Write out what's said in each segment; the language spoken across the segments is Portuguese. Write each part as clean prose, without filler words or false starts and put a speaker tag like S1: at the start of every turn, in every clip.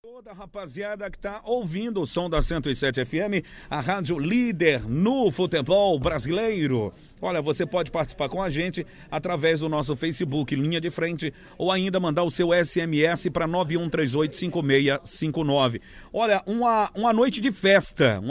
S1: Toda a rapaziada que tá ouvindo o som da 107 FM, a rádio líder no futebol brasileiro. Olha, você pode participar com a gente através do nosso Facebook, Linha de Frente, ou ainda mandar o seu SMS para 91385659. Olha, uma noite de festa,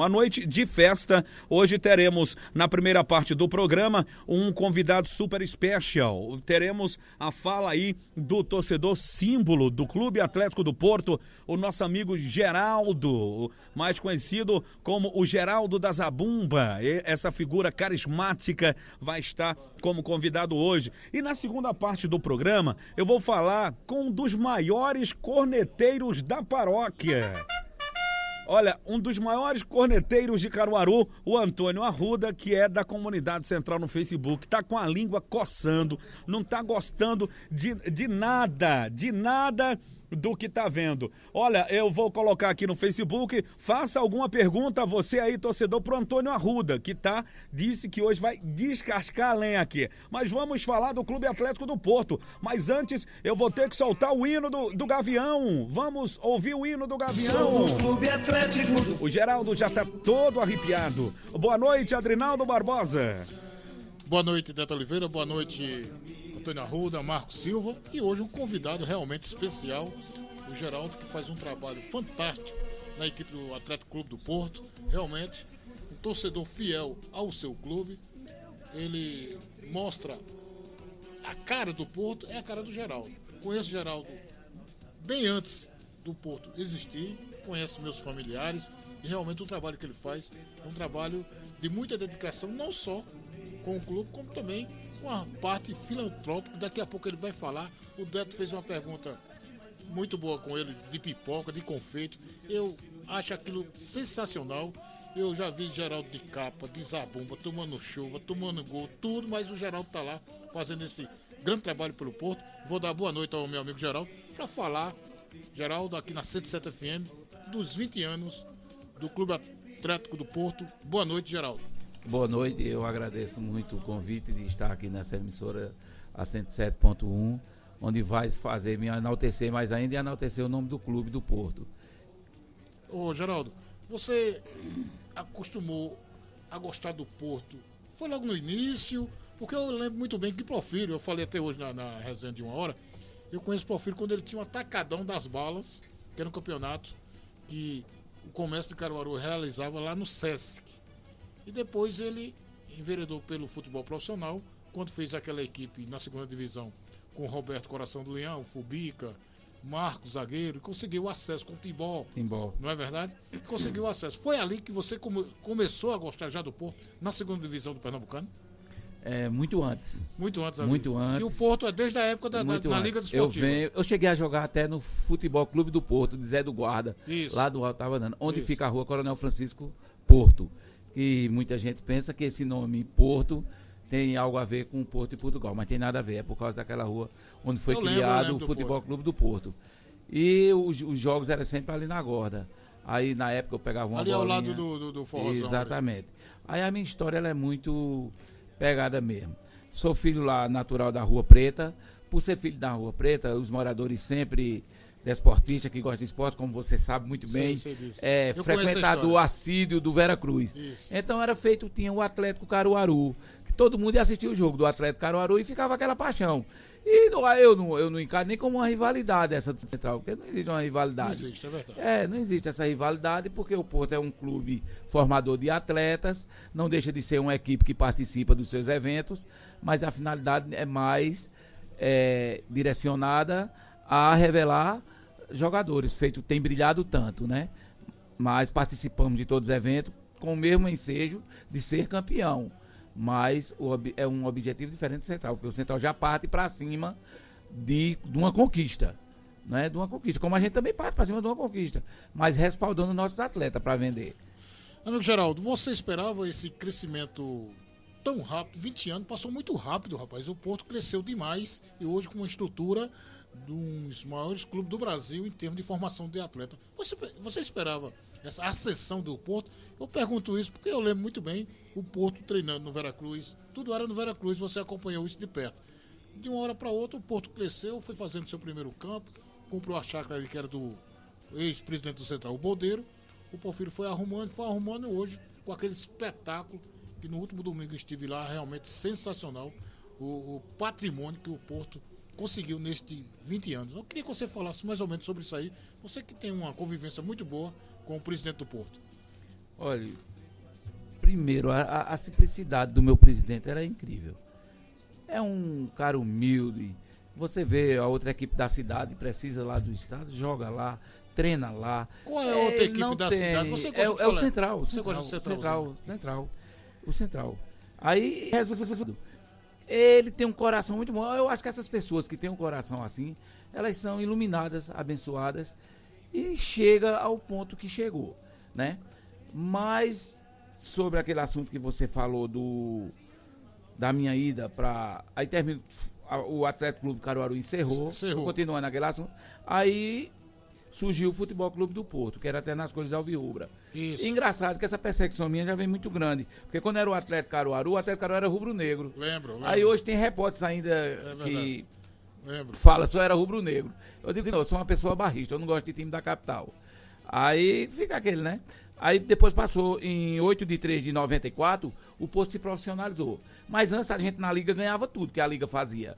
S1: Hoje teremos, na primeira parte do programa, um convidado super especial. Teremos a fala aí do torcedor símbolo do Clube Atlético do Porto, o nosso amigo Geraldo, mais conhecido como o Geraldo da Zabumba. Essa figura carismática vai estar como convidado hoje. E na segunda parte do programa, eu vou falar com um dos maiores corneteiros da paróquia. Olha, um dos maiores corneteiros de Caruaru, o Antônio Arruda, que é da Comunidade Central no Facebook, tá com a língua coçando, não tá gostando de nada do que tá vendo. Olha, eu vou colocar aqui no Facebook, faça alguma pergunta, você aí, torcedor, pro Antônio Arruda, que disse que hoje vai descascar a lenha aqui. Mas vamos falar do Clube Atlético do Porto. Mas antes, eu vou ter que soltar o hino do Gavião. Vamos ouvir o hino do Gavião. O Geraldo já tá todo arrepiado. Boa noite, Adrinaldo Barbosa.
S2: Boa noite, Neto Oliveira. Boa noite, Antônio Arruda, Marcos Silva. E hoje um convidado realmente especial, o Geraldo, que faz um trabalho fantástico na equipe do Atlético Clube do Porto. Realmente, um torcedor fiel ao seu clube. Ele mostra a cara do Porto, é a cara do Geraldo. Conheço o Geraldo bem antes do Porto existir, conheço meus familiares e realmente o trabalho que ele faz é um trabalho de muita dedicação, não só com o clube, como também com a parte filantrópica. Daqui a pouco ele vai falar. O Deto fez uma pergunta muito boa com ele, de pipoca, de confeito. Eu acho aquilo sensacional. Eu já vi Geraldo de capa, de zabumba, tomando chuva, tomando gol, tudo, mas o Geraldo tá lá fazendo esse grande trabalho pelo Porto. Vou dar boa noite ao meu amigo Geraldo para falar, Geraldo, aqui na 107 FM, dos 20 anos do Clube Atlético do Porto. Boa noite, Geraldo.
S3: Boa noite, eu agradeço muito o convite de estar aqui nessa emissora, a 107.1, onde vai fazer me enaltecer mais ainda e enaltecer o nome do clube do Porto.
S2: Ô Geraldo, você acostumou a gostar do Porto, foi logo no início, porque eu lembro muito bem que Porfírio, eu falei até hoje na resenha de 1 hora, eu conheço Porfírio quando ele tinha um atacadão das balas, que era um campeonato que o comércio de Caruaru realizava lá no Sesc. E depois ele enveredou pelo futebol profissional, quando fez aquela equipe na segunda divisão com o Roberto Coração do Leão, Fubica, Marcos Zagueiro, e conseguiu acesso com o Timbó. Não é verdade? Conseguiu acesso. Foi ali que você começou a gostar já do Porto, na segunda divisão do Pernambucano?
S3: Muito antes.
S2: Muito antes ali.
S3: Muito antes.
S2: E o Porto é desde a época na Liga Desportiva.
S3: Eu cheguei a jogar até no Futebol Clube do Porto, de Zé do Guarda.
S2: Isso.
S3: Lá do Alto Tabanana, onde
S2: Isso.
S3: fica a rua Coronel Francisco Porto. E muita gente pensa que esse nome Porto tem algo a ver com o Porto e Portugal, mas tem nada a ver, é por causa daquela rua onde foi criado o Futebol Clube do Porto. E os jogos eram sempre ali na Gorda. Aí na época eu pegava uma bolinha.
S2: Ali ao lado do forrozão.
S3: Exatamente. Aí a minha história ela é muito pegada mesmo. Sou filho lá natural da Rua Preta. Por ser filho da Rua Preta, os moradores sempre desportista que gosta de esporte, como você sabe muito bem, frequentador assíduo do Vera Cruz.
S2: Isso.
S3: Então tinha o Atlético Caruaru, que todo mundo ia assistir o jogo do Atlético Caruaru e ficava aquela paixão. E eu não encaro nem como uma rivalidade essa do Central, porque não existe uma rivalidade.
S2: Não existe, é verdade.
S3: Não existe essa rivalidade, porque o Porto é um clube formador de atletas, não deixa de ser uma equipe que participa dos seus eventos, mas a finalidade é mais direcionada a revelar jogadores, tem brilhado tanto, né? Mas participamos de todos os eventos com o mesmo ensejo de ser campeão. Mas é um objetivo diferente do Central, porque o Central já parte para cima de uma conquista, né? De uma conquista, como a gente também parte para cima de uma conquista, mas respaldando nossos atletas para vender.
S2: Amigo Geraldo, você esperava esse crescimento tão rápido? 20 anos passou muito rápido, rapaz. O Porto cresceu demais e hoje com uma estrutura dos maiores clubes do Brasil em termos de formação de atleta. Você esperava essa ascensão do Porto? Eu pergunto isso porque eu lembro muito bem o Porto treinando no Veracruz. Tudo era no Veracruz, você acompanhou isso de perto. De uma hora para outra o Porto cresceu, foi fazendo seu primeiro campo, comprou a chácara que era do ex-presidente do Central, o Bodeiro. O Porfírio foi arrumando e hoje, com aquele espetáculo, que no último domingo eu estive lá, realmente sensacional, o patrimônio que o Porto conseguiu nestes 20 anos. Eu queria que você falasse mais ou menos sobre isso aí, você que tem uma convivência muito boa com o presidente do Porto.
S3: Olha, primeiro, a simplicidade do meu presidente era incrível. É um cara humilde. Você vê a outra equipe da cidade, precisa lá do estado, joga lá, treina lá.
S2: Qual é a outra equipe da cidade? Você gosta de
S3: é o Central.
S2: Você gosta do
S3: Central. O Central. Aí, resultado. Ele tem um coração muito bom. Eu acho que essas pessoas que têm um coração assim, elas são iluminadas, abençoadas e chega ao ponto que chegou, né? Mas sobre aquele assunto que você falou da minha ida para aí termina o Atlético Clube Caruaru encerrou. Continuando naquele assunto. Aí surgiu o Futebol Clube do Porto, que era até nas cores alvirrubra.
S2: Isso.
S3: Engraçado que essa perseguição minha já vem muito grande, porque quando era o Atlético Caruaru era rubro-negro.
S2: Lembro.
S3: Aí hoje tem repórteres ainda que
S2: Lembro.
S3: fala só era rubro-negro. Eu digo, não, eu sou uma pessoa barrista, eu não gosto de time da capital. Aí fica aquele, né? Aí depois passou, em 8/3/94, o Porto se profissionalizou. Mas antes a gente na Liga ganhava tudo que a Liga fazia,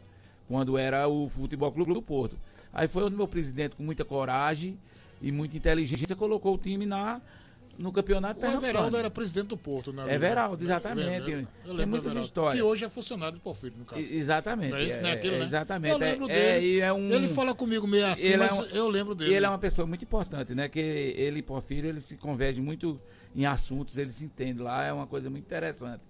S3: quando era o Futebol Clube do Porto. Aí foi onde meu presidente, com muita coragem e muita inteligência, colocou o time no campeonato
S2: pernambucano. O Everaldo era presidente do Porto, né?
S3: Everaldo, exatamente.
S2: Eu
S3: tem muitas histórias.
S2: Que hoje é funcionário do Porfírio, no caso.
S3: Exatamente.
S2: Não é isso? Não é aquele, né?
S3: Exatamente.
S2: Eu lembro dele. Ele fala comigo meio assim, mas eu lembro dele.
S3: E ele é uma pessoa muito importante, né? Que ele e Porfírio, ele se converge muito em assuntos, ele se entende lá, é uma coisa muito interessante.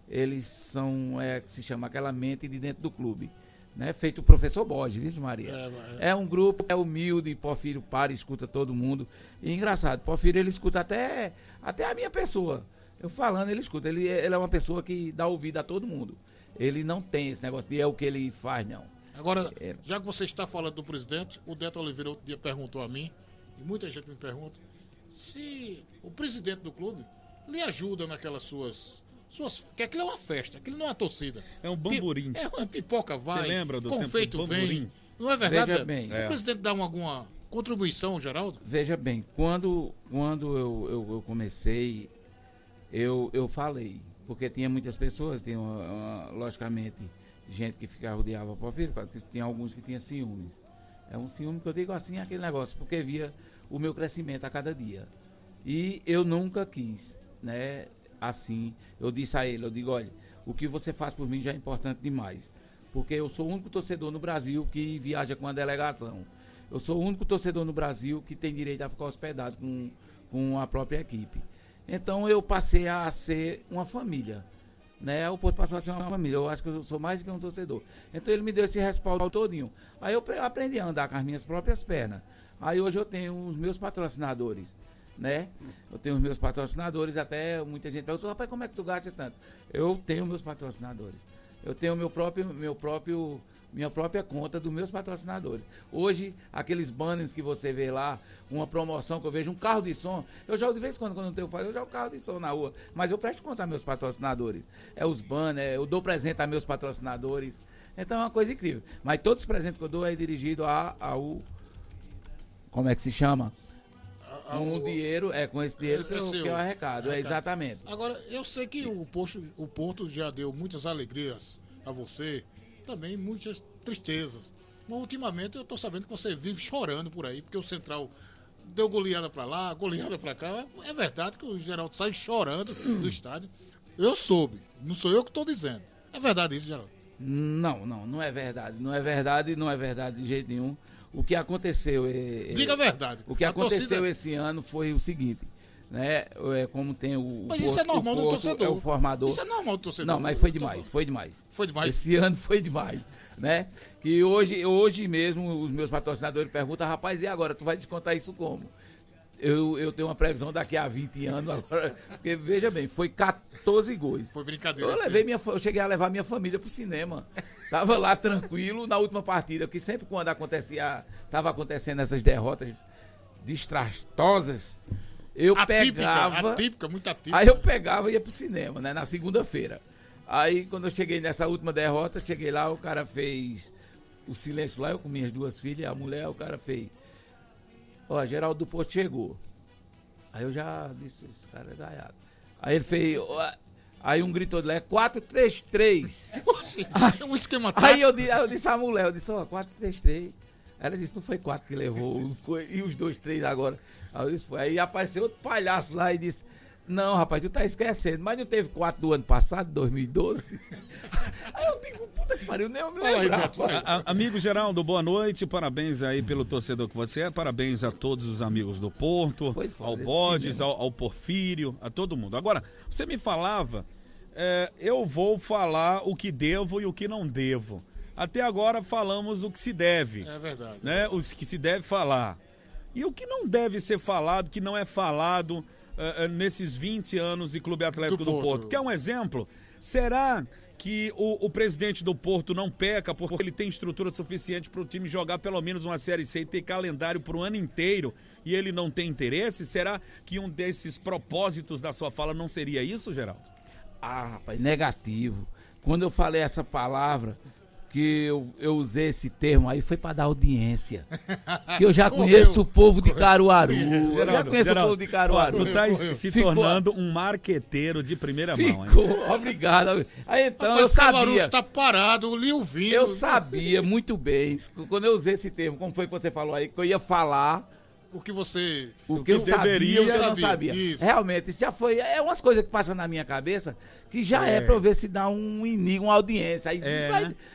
S3: Eles são, que se chama aquela mente de dentro do clube. Né, feito o professor Borges, viu, Maria? É um grupo, é humilde, Porfírio para e escuta todo mundo. E engraçado, Porfírio ele escuta até a minha pessoa. Eu falando, ele escuta. Ele é uma pessoa que dá ouvido a todo mundo. Ele não tem esse negócio de é o que ele faz, não.
S2: Agora, já que você está falando do presidente, o Deto Oliveira outro dia perguntou a mim, e muita gente me pergunta, se o presidente do clube lhe ajuda naquelas suas que aquilo é uma festa, aquilo não é uma torcida.
S1: É um bamburim.
S2: É uma pipoca vai.
S1: Você lembra do
S2: confeito
S1: tempo do
S2: vem.
S1: bamburim?
S2: Não é verdade?
S3: Veja bem.
S2: O presidente dá alguma contribuição, Geraldo?
S3: Veja bem, quando eu comecei, eu falei, porque tinha muitas pessoas, tinha logicamente gente que odiava o Porfírio, tinha alguns que tinham ciúmes. É um ciúme que eu digo assim, aquele negócio, porque via o meu crescimento a cada dia. E eu nunca quis, né? Assim, eu disse a ele, eu digo, olha, o que você faz por mim já é importante demais, porque eu sou o único torcedor no Brasil que viaja com a delegação, eu sou o único torcedor no Brasil que tem direito a ficar hospedado com a própria equipe, então eu passei a ser uma família, né? O Porto passou a ser uma família, eu acho que eu sou mais do que um torcedor, então ele me deu esse respaldo todinho, aí eu aprendi a andar com as minhas próprias pernas, aí hoje eu tenho os meus patrocinadores, né? Eu tenho os meus patrocinadores, até muita gente pergunta, rapaz, como é que tu gasta tanto? Eu tenho meus patrocinadores. Eu tenho minha própria conta dos meus patrocinadores. Hoje, aqueles banners que você vê lá, uma promoção que eu vejo, um carro de som, eu jogo de vez em quando não tenho eu jogo carro de som na rua, mas eu presto conta a meus patrocinadores. É os banners, eu dou presente a meus patrocinadores. Então é uma coisa incrível. Mas todos os presentes que eu dou é dirigido ao como é que se chama? Com esse dinheiro que eu arrecado, exatamente.
S2: Agora, eu sei que o Porto já deu muitas alegrias a você, também muitas tristezas. Mas ultimamente eu tô sabendo que você vive chorando por aí, porque o Central deu goleada pra lá, goleada pra cá. É verdade que o Geraldo sai chorando do estádio. Eu soube, não sou eu que tô dizendo. É verdade isso, Geraldo?
S3: Não é verdade. Não é verdade de jeito nenhum. O que aconteceu
S2: Diga a verdade.
S3: O que aconteceu esse ano foi o seguinte, né? Como tem o
S2: Mas isso é normal do torcedor.
S3: É o formador.
S2: Isso é normal do torcedor.
S3: Não, mas foi demais. Foi demais. Esse ano foi demais, né? Que hoje mesmo os meus patrocinadores perguntam, rapaz, e agora? Tu vai descontar isso como? Eu tenho uma previsão daqui a 20 anos agora, porque veja bem, foi 14 gols.
S2: Foi brincadeira.
S3: Eu cheguei a levar minha família pro cinema. Tava lá tranquilo na última partida, porque sempre quando tava acontecendo essas derrotas destrastosas,
S2: Atípica, muito atípica.
S3: Aí eu pegava e ia pro cinema, né, na segunda-feira. Aí quando eu cheguei nessa última derrota, cheguei lá, o cara fez o silêncio lá, eu com minhas duas filhas, a mulher, o cara fez Ó, Geraldo do Porto chegou. Aí eu já disse, esse cara é gaiado. Aí ele fez, aí um gritou de lá, 4-3-3.
S2: Um esquema tático.
S3: Aí eu disse a mulher, eu disse, ó, 4-3-3. Ela disse, não foi 4 que levou, e os 2-3 agora. Aí eu disse, foi. Aí apareceu outro palhaço lá e disse, não, rapaz, tu tá esquecendo, mas não teve 4 do ano passado, 2012? Aí eu digo, puta que pariu, nem eu me lembrava.
S1: Amigo Geraldo, boa noite, parabéns aí pelo torcedor que você é, parabéns a todos os amigos do Porto, ao Bodes, ao Porfírio, a todo mundo. Agora, você me falava, eu vou falar o que devo e o que não devo. Até agora falamos o que se deve.
S2: É verdade.
S1: Né? O que se deve falar. E o que não deve ser falado, que não é falado nesses 20 anos de Clube Atlético do Porto. Quer um exemplo? Será que o presidente do Porto não peca porque ele tem estrutura suficiente para o time jogar pelo menos uma Série C e ter calendário para o ano inteiro e ele não tem interesse? Será que um desses propósitos da sua fala não seria isso, Geraldo?
S3: Ah, rapaz, negativo. Quando eu falei essa palavra, que eu usei esse termo aí, foi para dar audiência. Que eu já conheço o povo de Caruaru. Eu já conheço o povo de Caruaru.
S1: Tu tá se tornando um marqueteiro de primeira mão.
S3: Ficou, obrigado. Aí então
S2: Rapaz,
S3: eu sabia.
S2: Caruaru está parado, lhe ouvindo.
S3: Eu sabia muito bem, quando eu usei esse termo, como foi que você falou aí, que eu ia falar
S2: o que você
S3: o que eu
S1: deveria,
S3: sabia, eu não sabia.
S2: Isso.
S3: Realmente, isso já foi, umas coisas que passam na minha cabeça que já é pra eu ver se dá um inimigo, uma audiência. Aí,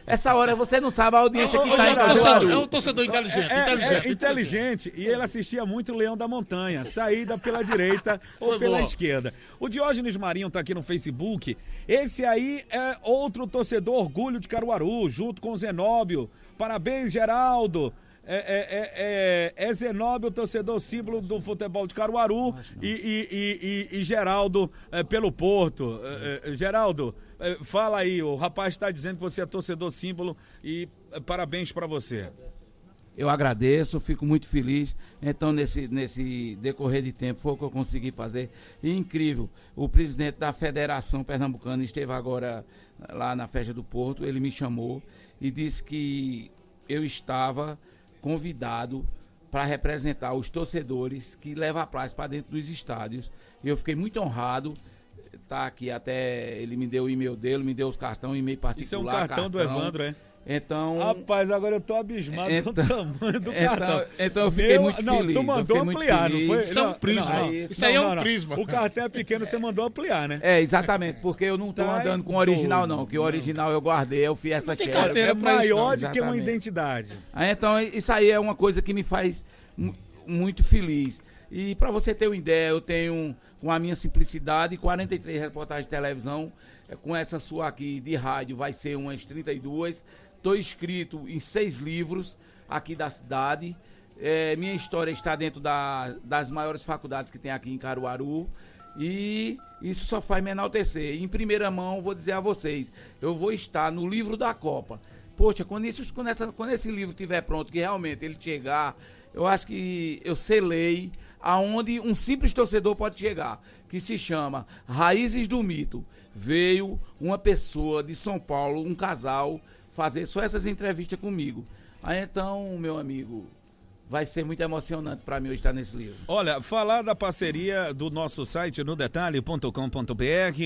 S3: essa hora você não sabe a audiência que tá em Caruaru.
S2: É um torcedor inteligente.
S1: Inteligente. E ele assistia muito o Leão da Montanha, saída pela direita ou pela esquerda. O Diógenes Marinho tá aqui no Facebook. Esse aí é outro torcedor orgulho de Caruaru, junto com o Zenóbio. Parabéns, Geraldo. É Zenóbio, torcedor símbolo do futebol de Caruaru, e Geraldo pelo Porto. Geraldo, fala aí, o rapaz está dizendo que você é torcedor símbolo e parabéns para você.
S3: Eu agradeço, fico muito feliz. Então, nesse decorrer de tempo, foi o que eu consegui fazer. E incrível, o presidente da Federação Pernambucana esteve agora lá na festa do Porto, ele me chamou e disse que eu estava convidado para representar os torcedores que levam a praça para dentro dos estádios. Eu fiquei muito honrado. Tá aqui até, ele me deu o e-mail dele, me deu os cartões, e-mail particular.
S1: Isso é um cartão do Evandro, é?
S3: Então...
S1: Rapaz, agora eu tô abismado com o tamanho do cartão.
S3: Então eu fiquei muito feliz.
S1: Não, tu mandou ampliar, não foi?
S2: Isso é um prisma. Isso aí é um prisma.
S1: O cartão é pequeno, você mandou ampliar, né?
S3: É, exatamente, porque eu não tô andando com o original não, que o original eu guardei, eu fiz essa check.
S1: É maior do que uma identidade.
S3: Então isso aí é uma coisa que me faz muito feliz. E para você ter uma ideia, eu tenho, com a minha simplicidade, 43 reportagens de televisão, com essa sua aqui de rádio vai ser umas 32. Estou inscrito em 6 livros aqui da cidade. Minha história está dentro das maiores faculdades que tem aqui em Caruaru. E isso só faz me enaltecer. Em primeira mão, vou dizer a vocês, eu vou estar no livro da Copa. Poxa, quando esse livro estiver pronto, que realmente ele chegar, eu acho que eu selei aonde um simples torcedor pode chegar, que se chama Raízes do Mito. Veio uma pessoa de São Paulo, um casal, fazer só essas entrevistas comigo. Aí então, meu amigo, vai ser muito emocionante para mim hoje estar nesse livro.
S1: Olha, falar da parceria do nosso site no detalhe.com.br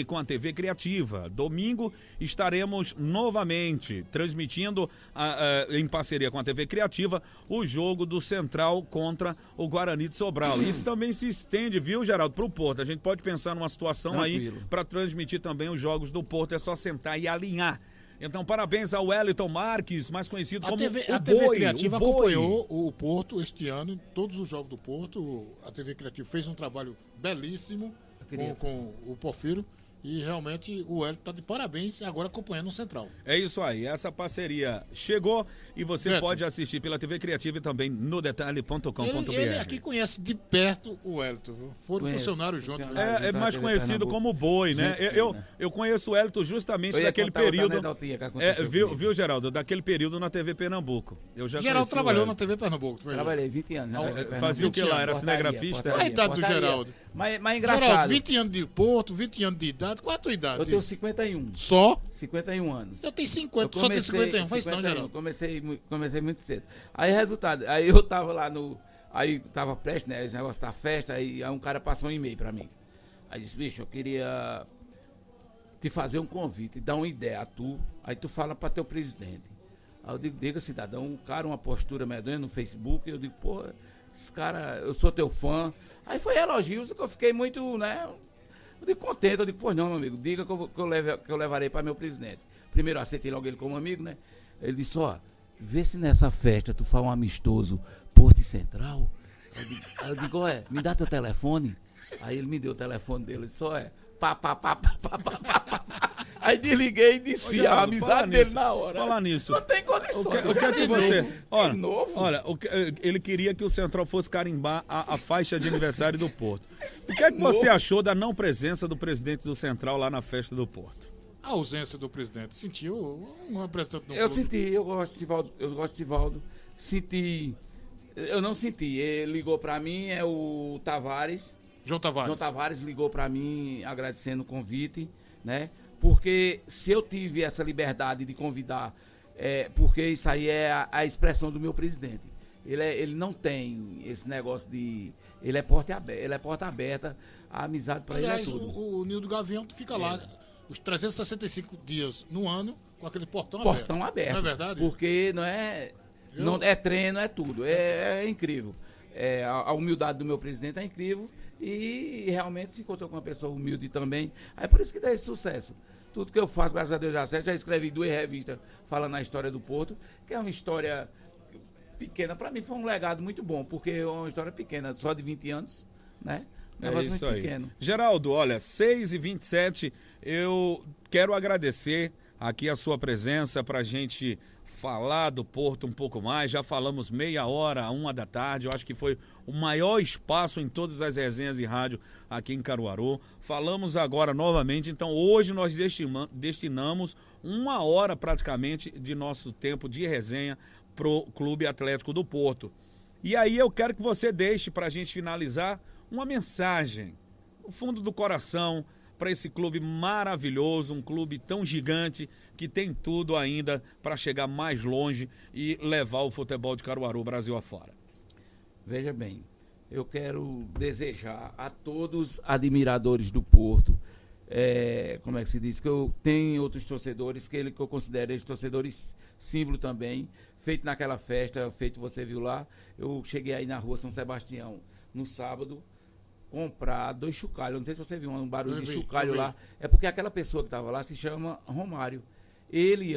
S1: com a TV Criativa. Domingo estaremos novamente transmitindo em parceria com a TV Criativa o jogo do Central contra o Guarani de Sobral. Isso também se estende, viu, Geraldo, para o Porto. A gente pode pensar numa situação aí para transmitir também os jogos do Porto. É só sentar e alinhar. Então, parabéns ao Wellington Marques, mais conhecido como
S2: a TV Criativa acompanhou o Porto este ano, todos os jogos do Porto. A TV Criativa fez um trabalho belíssimo com o Porfírio. E realmente o Wellington está de parabéns agora acompanhando o Central.
S1: É isso aí, essa parceria chegou e você pode assistir pela TV Criativa e também no detalhe.com.br.
S2: Ele aqui conhece de perto o Wellington, viu? Foram funcionários juntos.
S1: É mais conhecido como Boi, né? Eu conheço o Wellington justamente daquele período. Viu, Geraldo? Daquele período na TV Pernambuco.
S2: Geraldo trabalhou na TV Pernambuco.
S3: Trabalhei 20 anos.
S1: Fazia o que lá? Era cinegrafista?
S2: Qual a idade do Geraldo?
S3: Mas engraçado.
S2: Geraldo, 20 anos de Porto, 20 anos de idade. Qual é a tua idade?
S3: Eu tenho 51.
S2: Só?
S3: 51 anos.
S2: Eu tenho 50, só tenho 51. Faz não, Geraldo.
S3: Comecei muito cedo. Aí, resultado, aí eu tava lá Aí tava prestes, né? Esse negócio da festa, aí um cara passou um e-mail pra mim. Aí disse, bicho, eu queria te fazer um convite, dar uma ideia a tu, aí tu fala pra teu presidente. Aí eu digo, diga, cidadão, um cara, uma postura medonha no Facebook, eu digo, pô, esse cara, eu sou teu fã. Aí foi elogios que eu fiquei muito, né? Eu digo, contente, eu digo, pô, não, meu amigo, diga que eu levarei para meu presidente. Primeiro eu aceitei logo ele como amigo, né? Ele disse, ó, vê se nessa festa tu faz um amistoso Porto e Central. Eu digo, olha, me dá teu telefone. Aí ele me deu o telefone dele, ele disse, olha, pá. Aí desliguei e desfiei a amizade dele na hora.
S1: Falar nisso.
S3: Não tem condições.
S1: O que é que você... Olha,
S3: novo.
S1: olha ele queria que o Central fosse carimbar a faixa de aniversário do Porto. O que é que você achou da não presença do presidente do Central lá na festa do Porto?
S2: A ausência do presidente. Sentiu um representante do
S3: Eu
S2: clube?
S3: senti, eu gosto de Sivaldo. Senti... Eu não senti. Ele ligou pra mim, é o Tavares.
S2: João Tavares
S3: Ligou pra mim agradecendo o convite, né? Porque se eu tive essa liberdade de convidar, porque isso aí é a expressão do meu presidente. Ele não tem esse negócio de... Ele é porta aberta, a amizade para ele é tudo.
S2: O Nildo Gavião fica lá os 365 dias no ano com aquele portão aberto. Não é verdade?
S3: Porque não é... Não, é treino, é tudo. É incrível. A humildade do meu presidente é incrível e realmente se encontrou com uma pessoa humilde também. Aí por isso que dá esse sucesso. Tudo que eu faço, graças a Deus, já certo. Já escrevi 2 revistas falando a história do Porto, que é uma história pequena. Para mim foi um legado muito bom, porque é uma história pequena, só de 20 anos, né?
S1: É isso aí. Pequeno. Geraldo, olha, 6h27, eu quero agradecer aqui a sua presença para a gente falar do Porto um pouco mais. Já falamos meia hora, 1 da tarde. Eu acho que foi o maior espaço em todas as resenhas de rádio aqui em Caruaru. Falamos agora novamente. Então hoje nós destinamos 1 hora praticamente de nosso tempo de resenha pro Clube Atlético do Porto. E aí eu quero que você deixe para a gente finalizar uma mensagem no fundo do coração para esse clube maravilhoso, um clube tão gigante que tem tudo ainda para chegar mais longe e levar o futebol de Caruaru Brasil afora.
S3: Veja bem, eu quero desejar a todos admiradores do Porto, como é que se diz, que eu tenho outros torcedores que eu considero eles torcedores símbolo também, feito naquela festa, feito você viu lá, eu cheguei aí na rua São Sebastião no sábado, comprar 2 chocalhos. Não sei se você viu um barulho de chocalho lá. É porque aquela pessoa que estava lá se chama Romário. Ele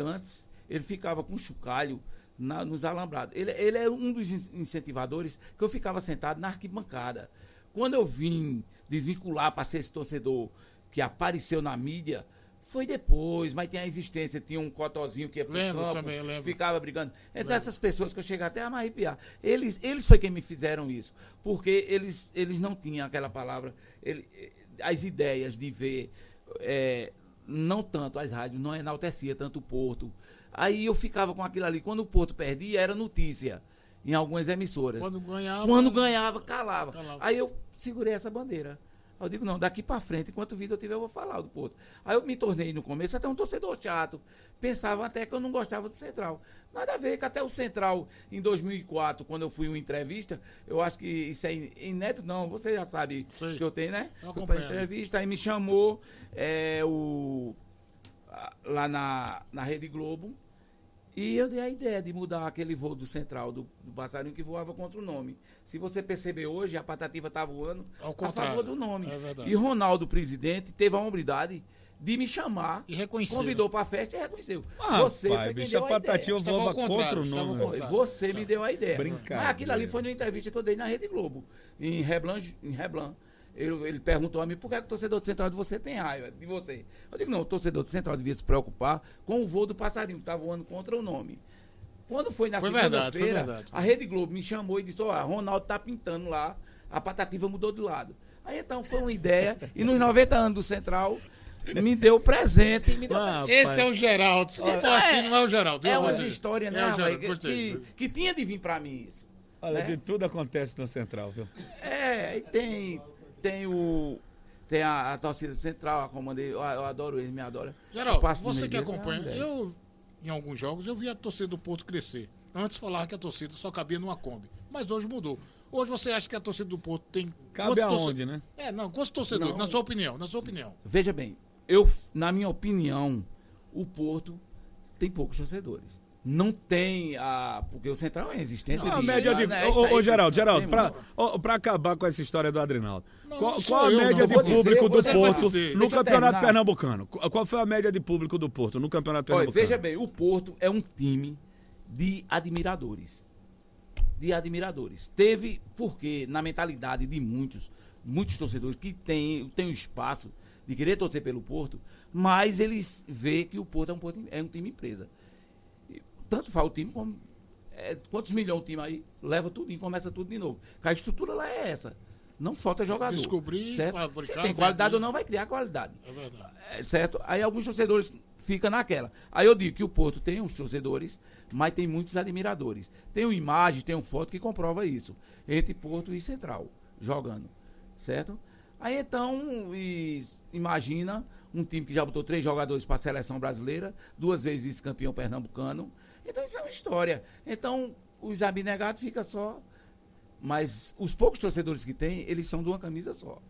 S3: ficava com chocalho nos alambrados. Ele é um dos incentivadores que eu ficava sentado na arquibancada. Quando eu vim desvincular para ser esse torcedor que apareceu na mídia, foi depois, mas tem a existência, tinha um cotozinho que ia pro campo, ficava brigando. Então essas pessoas que eu cheguei até a me arrepiar, eles foi quem me fizeram isso, porque eles não tinham aquela palavra, as ideias de ver, não tanto as rádios, não enaltecia tanto o Porto. Aí eu ficava com aquilo ali, quando o Porto perdia, era notícia em algumas emissoras. Quando ganhava, calava. Aí eu segurei essa bandeira. Eu digo, não, daqui pra frente, enquanto vida eu tiver, eu vou falar do Porto. Aí eu me tornei no começo até um torcedor chato. Pensava até que eu não gostava do Central. Nada a ver, que até o Central, em 2004, quando eu fui uma entrevista, eu acho que isso é inédito, não, você já sabe que eu tenho, né?
S2: Eu
S3: fui pra entrevista, aí me chamou lá na Rede Globo, e eu dei a ideia de mudar aquele voo do Central, do passarinho que voava contra o nome. Se você perceber hoje, a Patativa está voando a favor do nome. E Ronaldo, presidente, teve a hombridade de me chamar,
S2: e
S3: convidou para a festa e reconheceu.
S1: Você foi quem deu a Patativa voava contra o nome.
S3: Você me deu a ideia.
S1: Brincadeira.
S3: Mas aquilo ali foi numa entrevista que eu dei na Rede Globo, em Reblan. Ele perguntou a mim por que o torcedor do Central de você tem raiva de você. Eu digo, não, o torcedor do Central devia se preocupar com o voo do passarinho que está voando contra o nome. Quando foi na segunda-feira, a Rede Globo me chamou e disse, Ronaldo tá pintando lá, a Patativa mudou de lado. Aí então foi uma ideia, e nos 90 anos do Central, me deu presente.
S2: Esse é o Geraldo. Se não for assim, não é o Geraldo.
S3: É umas histórias, né, que tinha de vir pra mim isso.
S1: Olha, de tudo acontece no Central, viu?
S3: E tem a torcida central, a comandei, eu adoro eles, me adora.
S2: Geraldo, você que acompanha, em alguns jogos, eu vi a torcida do Porto crescer. Antes falava que a torcida só cabia numa Kombi, mas hoje mudou. Hoje você acha que a torcida do Porto tem...
S1: Cabe aonde, né?
S2: Quantos torcedores, na sua opinião?
S3: Veja bem, na minha opinião, o Porto tem poucos torcedores. Não tem porque o Central é a existência
S1: a média de... Geraldo, pra acabar com essa história do Adrinaldo, qual a média de público do Porto no Campeonato Pernambucano? Qual foi a média de público do Porto no Campeonato Pernambucano?
S3: Veja bem, o Porto é um time de admiradores. Teve, porque na mentalidade de muitos torcedores que tem o espaço de querer torcer pelo Porto, mas eles veem que o Porto é um time empresa. Tanto faz o time como... quantos milhões o time aí? Leva tudo e começa tudo de novo. Porque a estrutura lá é essa. Não falta jogador.
S2: Descobrir,
S3: certo? Se tem qualidade ou não, vai criar qualidade.
S2: É verdade.
S3: Certo? Aí alguns torcedores ficam naquela. Aí eu digo que o Porto tem uns torcedores, mas tem muitos admiradores. Tem uma imagem, tem uma foto que comprova isso. Entre Porto e Central, jogando. Certo? Aí então, imagina um time que já botou 3 jogadores para a seleção brasileira, 2 vezes vice-campeão pernambucano. Então isso é uma história. Então os abnegados ficam só. Mas os poucos torcedores que tem, eles são de uma camisa só.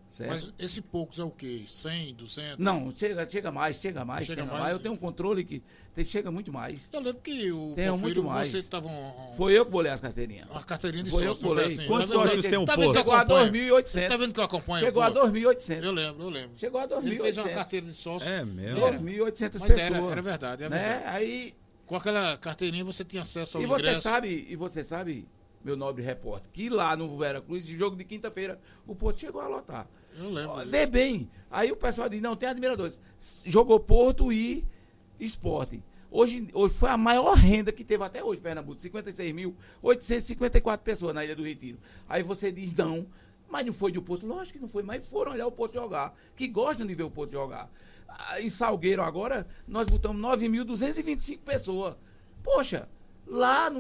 S3: Certo?
S2: Mas esse poucos é o quê? 100, 200?
S3: Não, chega mais. Eu tenho um controle que chega muito mais.
S2: Eu lembro que o
S3: Porfírio,
S2: você estava...
S3: Foi eu que bolei as carteirinhas.
S2: A carteirinha de
S3: sócio.
S2: Foi eu que bolei. Assim.
S1: Quantos sócios tem o Porto?
S3: Chegou a 2.800.
S2: Tá vendo que eu acompanho?
S3: Chegou a 2.800.
S2: Eu lembro.
S3: Chegou a 2.800.
S2: Ele fez uma carteira de sócio.
S1: É mesmo?
S3: 2.800 pessoas.
S2: Mas era verdade,
S3: né? Aí...
S2: Com aquela carteirinha você tinha acesso ao
S3: ingresso. E você sabe, meu nobre repórter, que lá no Veracruz, de jogo de quinta-feira, o Porto chegou a lotar.
S2: Eu lembro.
S3: Vê bem. Aí o pessoal diz, não, tem admiradores. Jogou Porto e Sport. Hoje foi a maior renda que teve até hoje, Pernambuco. 56.854 pessoas na Ilha do Retiro. Aí você diz, não, mas não foi do Porto. Lógico que não foi, mas foram olhar o Porto jogar. Que gostam de ver o Porto jogar. Em Salgueiro agora, nós botamos 9.225 pessoas. Poxa, lá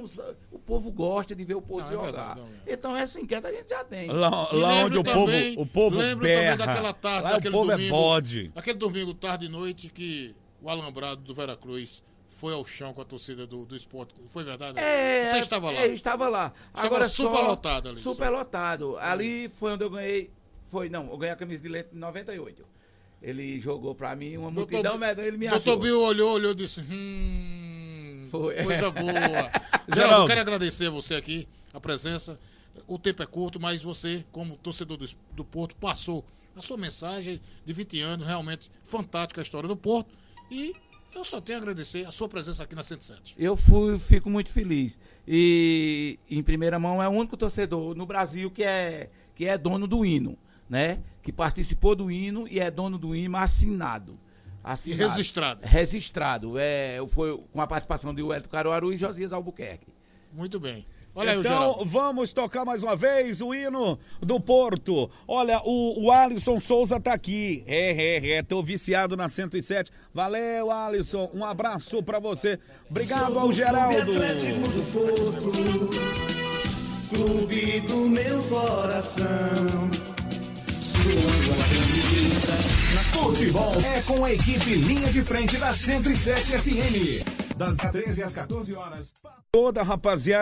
S3: o povo gosta de ver o Porto jogar. Verdade, então essa enquete a gente já tem.
S1: Lá onde o povo berra,
S2: daquela tarde,
S1: lá o povo domingo, é bode.
S2: Aquele domingo, tarde e noite, que o Alambrado do Veracruz foi ao chão com a torcida do Sport. Foi verdade? Você estava lá?
S3: Eu estava lá. Agora
S2: superlotado ali.
S3: Superlotado. Ali foi onde eu ganhei. Eu ganhei a camisa de leite em 98. Ele jogou pra mim uma multidão, mas ele me achou.
S2: Doutor Bill olhou e disse, coisa boa. Geraldo, eu quero agradecer a você aqui, a presença. O tempo é curto, mas você, como torcedor do Porto, passou a sua mensagem de 20 anos, realmente fantástica a história do Porto. E eu só tenho a agradecer a sua presença aqui na 107.
S3: Eu fico muito feliz. E, em primeira mão, é o único torcedor no Brasil que é dono do hino, né? Que participou do hino e é dono do hino assinado.
S2: E registrado.
S3: Registrado. Foi com a participação de Wellington Caruaru e Josias Albuquerque.
S2: Muito bem. Olha aí,
S1: então, vamos tocar mais uma vez o hino do Porto. Olha, o Alisson Souza tá aqui. Tô viciado na 107. Valeu, Alisson. Um abraço pra você. Obrigado ao Geraldo.
S4: Clube do meu coração. Sua camisa na futebol é com a equipe Linha de Frente da 107 FM. Das 13 às 14 horas.
S1: Toda rapaziada.